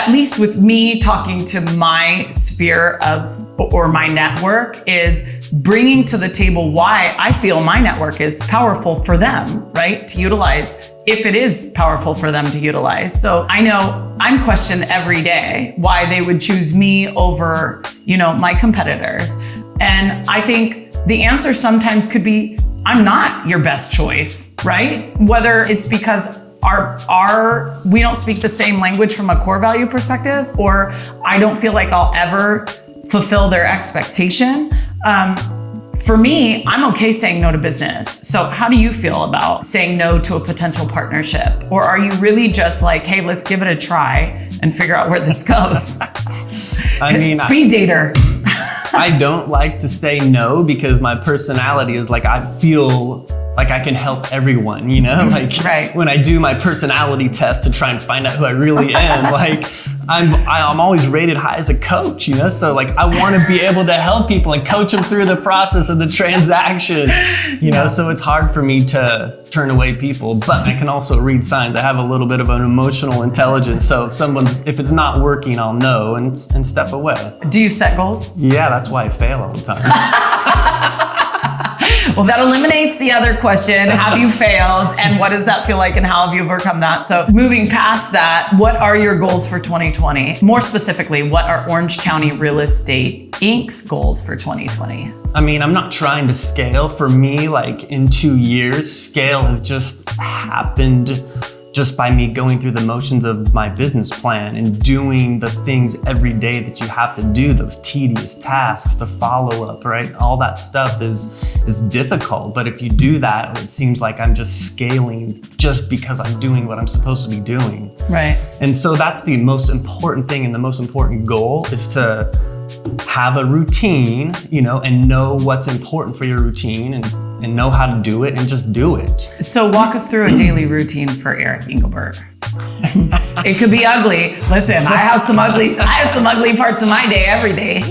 at least with me talking to my sphere or my network, is bringing to the table why I feel my network is powerful for them, right? To utilize, if it is powerful for them to utilize. So I know I'm questioned every day why they would choose me over, my competitors. And I think the answer sometimes could be, I'm not your best choice, right? Whether it's because we don't speak the same language from a core value perspective, or I don't feel like I'll ever fulfill their expectation. For me, I'm okay saying no to business. So how do you feel about saying no to a potential partnership? Or are you really just like, hey, let's give it a try and figure out where this goes? Speed dater. I don't like to say no because my personality is like, I feel like I can help everyone, Right. When I do my personality test to try and find out who I really am, I'm always rated high as a coach, so I want to be able to help people and coach them through the process of the transaction, so it's hard for me to turn away people, but I can also read signs. I have a little bit of an emotional intelligence, so if it's not working, I'll know and step away. Do you set goals? Yeah, that's why I fail all the time. Well, that eliminates the other question. Have you failed? And what does that feel like? And how have you overcome that? So moving past that, what are your goals for 2020? More specifically, what are Orange County Real Estate Inc.'s goals for 2020? I'm not trying to scale. For me, in 2 years, scale has just happened just by me going through the motions of my business plan and doing the things every day that you have to do, those tedious tasks, the follow-up, right? All that stuff is difficult, but if you do that, it seems like I'm just scaling just because I'm doing what I'm supposed to be doing. Right. And so that's the most important thing, and the most important goal is to have a routine, and know what's important for your routine and know how to do it and just do it. So walk us through a daily routine for Eric Engelbert. It could be ugly. Listen, I have some ugly parts of my day every day.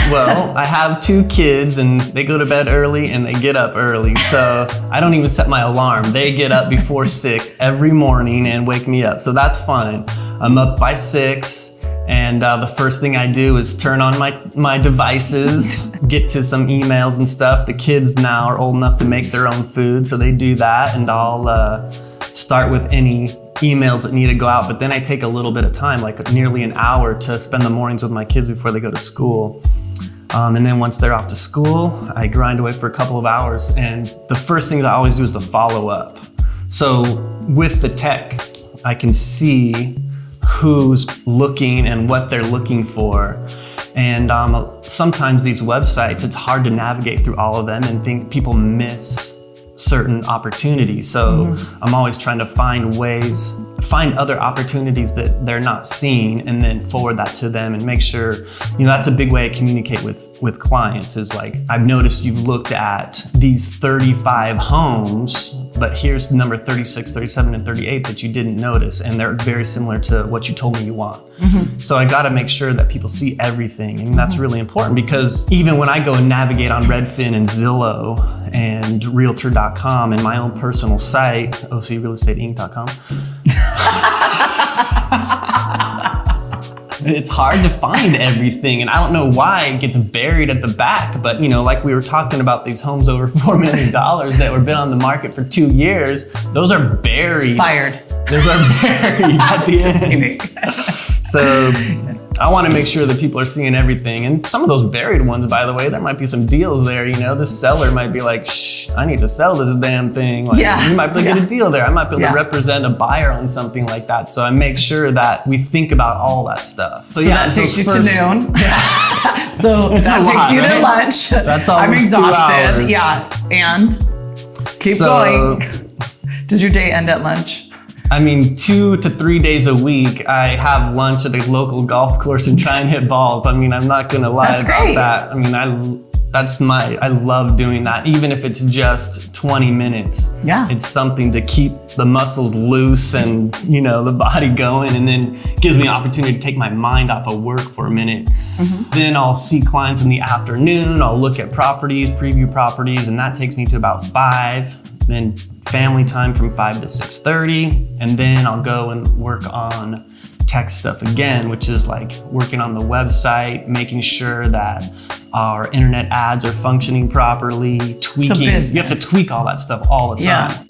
Well, I have 2 kids and they go to bed early and they get up early. So I don't even set my alarm. They get up before 6 every morning and wake me up. So that's fine. I'm up by 6. And the first thing I do is turn on my devices, get to some emails and stuff. The kids now are old enough to make their own food, so they do that. And I'll start with any emails that need to go out. But then I take a little bit of time, nearly an hour, to spend the mornings with my kids before they go to school. And then once they're off to school, I grind away for a couple of hours. And the first thing that I always do is the follow up. So with the tech, I can see who's looking and what they're looking for. And sometimes these websites, it's hard to navigate through all of them and think people miss certain opportunities. So I'm always trying to find other opportunities that they're not seeing and then forward that to them and make sure, that's a big way I communicate with clients is I've noticed you've looked at these 35 homes, but here's number 36, 37, and 38 that you didn't notice, and they're very similar to what you told me you want. So I gotta make sure that people see everything, and that's really important because even when I go and navigate on Redfin and Zillow and Realtor.com and my own personal site, ocrealestateinc.com, it's hard to find everything, and I don't know why it gets buried at the back, but like we were talking about these homes over $4 million that were been on the market for 2 years, those are buried. Fired. Those are buried at the end. So I want to make sure that people are seeing everything. And some of those buried ones, by the way, there might be some deals there. This seller might be like, shh, I need to sell this damn thing. You might be able to get a deal there. I might be able to represent a buyer on something like that. So I make sure that we think about all that stuff. So that takes you to noon. So that takes you to lunch. That's all. I'm exhausted. Yeah. And keep going. Does your day end at lunch? 2 to 3 days a week, I have lunch at a local golf course and try and hit balls. I'm not gonna lie about that. I love doing that. Even if it's just 20 minutes, it's something to keep the muscles loose and, the body going, and then gives me an opportunity to take my mind off of work for a minute. Then I'll see clients in the afternoon. I'll look at properties, preview properties, and that takes me to about 5. Then family time from 5 to 6:30, and then I'll go and work on tech stuff again, which is like working on the website, making sure that our internet ads are functioning properly, tweaking. You have to tweak all that stuff all the time. Yeah.